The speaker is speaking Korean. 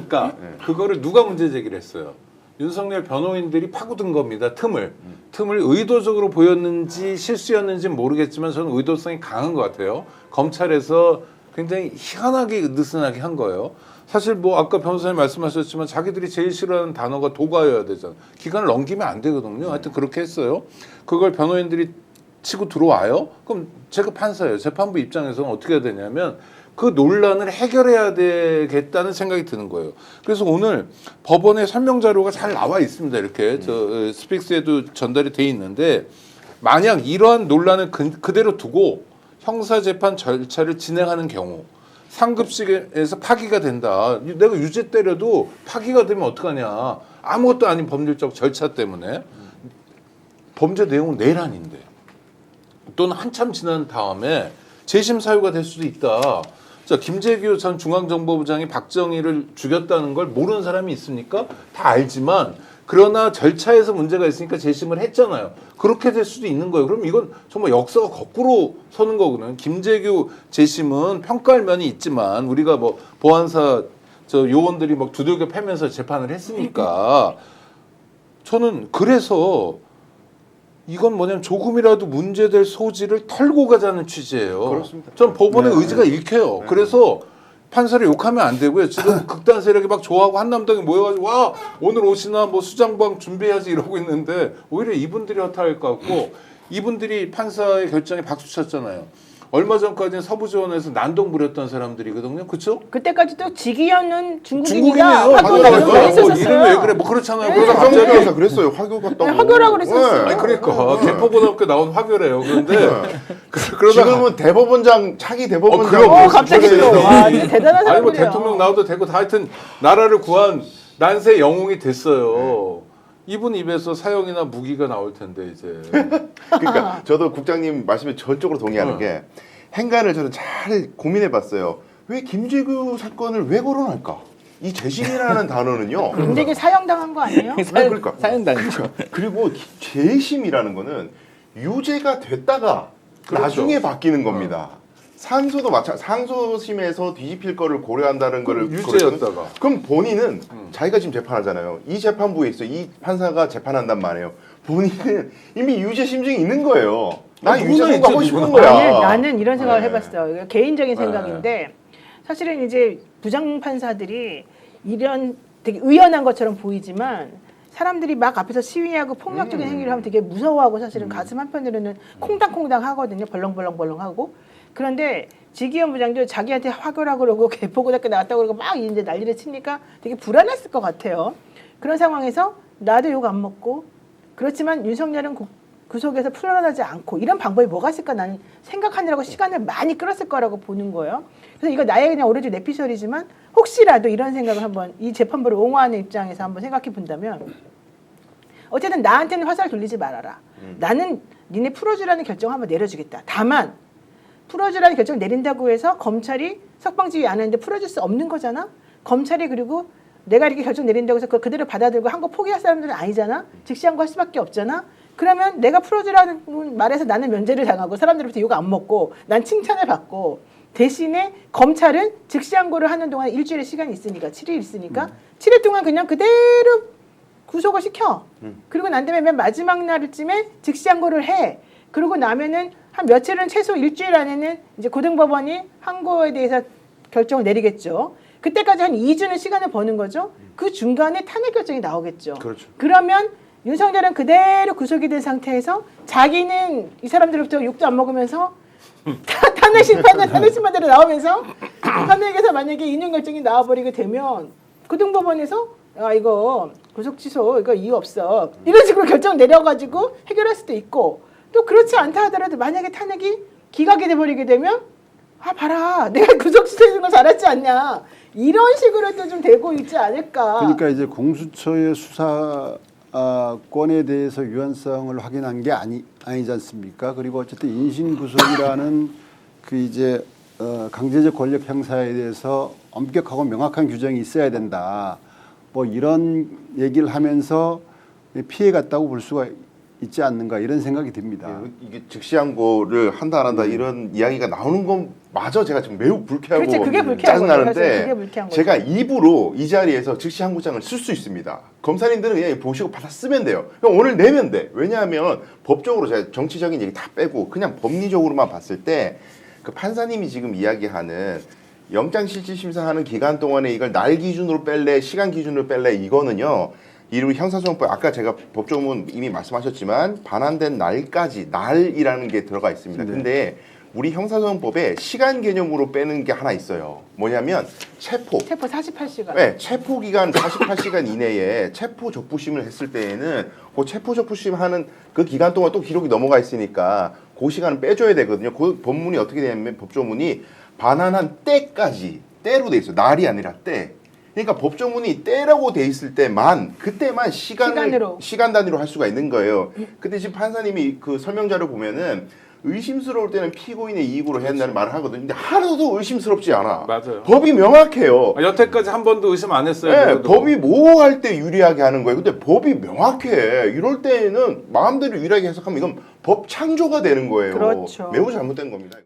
그러니까 그거를 누가 문제 제기를 했어요? 윤석열 변호인들이 파고든 겁니다. 틈을 의도적으로 보였는지 실수였는지 모르겠지만 저는 의도성이 강한 것 같아요. 검찰에서 굉장히 희한하게 느슨하게 한 거예요. 사실 뭐 아까 변호사님 말씀하셨지만 자기들이 제일 싫어하는 단어가 도가여야 되잖아. 기간을 넘기면 안 되거든요. 하여튼 그렇게 했어요. 그걸 변호인들이 치고 들어와요. 그럼 제가 판사예요. 재판부 입장에서는 어떻게 해야 되냐면 그 논란을 해결해야 되겠다는 생각이 드는 거예요. 그래서 오늘 법원에 설명 자료가 잘 나와 있습니다. 이렇게 저 스픽스에도 전달이 돼 있는데 만약 이러한 논란을 그대로 두고 형사재판 절차를 진행하는 경우 상급식에서 파기가 된다. 내가 유죄 때려도 파기가 되면 어떡하냐. 아무것도 아닌 법률적 절차 때문에 범죄 내용은 내란인데 또는 한참 지난 다음에 재심 사유가 될 수도 있다. 자, 김재규 전 중앙정보부장이 박정희를 죽였다는 걸 모르는 사람이 있습니까? 다 알지만 그러나 절차에서 문제가 있으니까 재심을 했잖아요. 그렇게 될 수도 있는 거예요. 그럼 이건 정말 역사가 거꾸로 서는 거거든요. 김재규 재심은 평가할 면이 있지만 우리가 뭐 보안사 저 요원들이 막 두들겨 패면서 재판을 했으니까 저는 그래서 이건 뭐냐면 조금이라도 문제될 소지를 털고 가자는 취지예요. 그렇습니다. 전 법원의 의지가 읽혀요. 그래서 판사를 욕하면 안 되고요. 지금 극단 세력이 막 좋아하고 한남당이 모여가지고 와 오늘 옷이나 뭐 수장방 준비해야지 이러고 있는데 오히려 이분들이 허탈할 것 같고 이분들이 판사의 결정에 박수 쳤잖아요. 얼마 전까지는 서부지원에서 난동 부렸던 사람들이거든요. 그렇죠? 그때까지도 직위원은 중국인이에요. 화교라고 했었어요. 이름이 왜 그래? 뭐 그렇잖아요. 네. 그러다 갑자기 갑자기 그랬어요. 화교 같다고. 네, 화교라고 그랬었어요. 아니 그러니까 개포고등학교 나온 화교래요. 그런데 그러다 지금은 대법원장 차기 대법원장. 그럼 갑자기 또 와, 진짜 대단한 아니 뭐 사람들이에요. 대통령 나와도 되고 다 하여튼 나라를 구한 난세 영웅이 됐어요. 이분 입에서 사형이나 무기가 나올 텐데 이제. 그러니까 저도 국장님 말씀에 전적으로 동의하는 게 행간을 저는 잘 고민해봤어요. 왜 김재규 사건을 왜 거론할까? 이 재심이라는 단어는요. 김재규 사형당한 거 아니에요? 그러니까 사형당했죠. 그리고 재심이라는 거는 유죄가 됐다가 그렇죠. 나중에 바뀌는 겁니다. 상소도 상소심에서 뒤집힐 거를 고려한다는 거를 유죄였다가. 그럼 본인은 자기가 지금 재판하잖아요. 이 재판부에 있어. 이 판사가 재판한단 말이에요. 본인은 이미 유죄 심증이 있는 거예요. 나 유죄 누구나 선고하고 있죠, 싶은 누구나. 거야. 나는 이런 생각을 네. 해봤어요. 이거 개인적인 생각인데 사실은 이제 부장 판사들이 이런 되게 의연한 것처럼 보이지만 사람들이 막 앞에서 시위하고 폭력적인 행위를 하면 되게 무서워하고 사실은 가슴 한편으로는 콩당콩당 하거든요. 벌렁벌렁벌렁 하고. 그런데 지기현 부장도 자기한테 화교라 그러고 개포고등학교 나왔다고 그러고 막 이제 난리를 치니까 되게 불안했을 것 같아요. 그런 상황에서 나도 욕 안 먹고 그렇지만 윤석열은 구속에서 풀려나지 않고 이런 방법이 뭐가 있을까 나는 생각하느라고 시간을 많이 끌었을 거라고 보는 거예요. 그래서 이거 나의 그냥 오로지 내피셜이지만 혹시라도 이런 생각을 한번 이 재판부를 옹호하는 입장에서 한번 생각해 본다면 어쨌든 나한테는 화살 돌리지 말아라. 나는 니네 풀어주라는 결정을 한번 내려주겠다. 다만 풀어주라는 결정을 내린다고 해서 검찰이 석방지휘 안 하는데 풀어줄 수 없는 거잖아. 검찰이 그리고 내가 이렇게 결정 내린다고 해서 그걸 그대로 받아들고 한 거 포기할 사람들은 아니잖아. 즉시항고할 수밖에 없잖아. 그러면 내가 풀어주라는 말에서 나는 면제를 당하고 사람들부터 욕 안 먹고 난 칭찬을 받고 대신에 검찰은 즉시항고를 하는 동안 일주일의 시간이 있으니까 7일 있으니까 7일 동안 그냥 그대로 구속을 시켜. 그리고 난 다음에 맨 마지막 날쯤에 즉시항고를 해. 그러고 나면은 한 며칠은 최소 일주일 안에는 이제 고등법원이 항고에 대해서 결정을 내리겠죠. 그때까지 한 2주는 시간을 버는 거죠. 그 중간에 탄핵 결정이 나오겠죠. 그렇죠. 그러면 윤석열은 그대로 구속이 된 상태에서 자기는 이 사람들로부터 욕도 안 먹으면서 탄핵 심판대로 나오면서 탄핵에서 만약에 인용 결정이 나와버리게 되면 고등법원에서 아 이거 구속 취소 이거 이유 없어 이런 식으로 결정 내려가지고 해결할 수도 있고 또 그렇지 않다 하더라도 만약에 탄핵이 기각이 돼버리게 되면 아 봐라 내가 구속 취소해준 거 잘했지 않냐 이런 식으로 또 좀 되고 있지 않을까. 그러니까 이제 공수처의 수사권에 대해서 유연성을 확인한 게 아니지 않습니까? 그리고 어쨌든 인신구속이라는 그 이제 강제적 권력 행사에 대해서 엄격하고 명확한 규정이 있어야 된다. 뭐 이런 얘기를 하면서 피해 갔다고 볼 수가 있지 않는가 이런 생각이 듭니다. 이게 즉시항고를 한다 안 한다 이런 이야기가 나오는 건 마저 제가 지금 매우 불쾌하고 그렇지, 그게 불쾌한 거죠. 짜증나는데 그게 불쾌한 거죠. 제가 입으로 이 자리에서 즉시항고장을 쓸 수 있습니다. 검사님들은 그냥 보시고 받아 쓰면 돼요. 그럼 오늘 내면 돼. 왜냐하면 법적으로 제가 정치적인 얘기 다 빼고 그냥 법리적으로만 봤을 때 그 판사님이 지금 이야기하는 영장실질심사하는 기간 동안에 이걸 날 기준으로 뺄래 시간 기준으로 뺄래 이거는요. 이름 형사소송법 아까 제가 법조문 이미 말씀하셨지만 반환된 날까지 날이라는 게 들어가 있습니다. 네. 근데 우리 형사소송법에 시간 개념으로 빼는 게 하나 있어요. 뭐냐면 체포. 체포 48시간. 네, 체포 기간 48시간 이내에 체포 적부심을 했을 때에는 그 체포 적부심 하는 그 기간 동안 또 기록이 넘어가 있으니까 그 시간을 빼줘야 되거든요. 그 법문이 어떻게 되냐면 법조문이 반환한 때까지 때로 돼 있어요. 날이 아니라 때. 그러니까 법조문이 때라고 돼 있을 때만 그때만 시간 단위로 할 수가 있는 거예요. 근데 지금 판사님이 그 설명자를 보면은 의심스러울 때는 피고인의 이익으로 해야 한다는 말을 하거든요. 근데 하나도 의심스럽지 않아. 맞아요. 법이 명확해요. 여태까지 한 번도 의심 안 했어요. 네, 그래도. 법이 모호할 때 유리하게 하는 거예요. 근데 법이 명확해. 이럴 때는 마음대로 유리하게 해석하면 이건 법 창조가 되는 거예요. 그렇죠. 매우 잘못된 겁니다.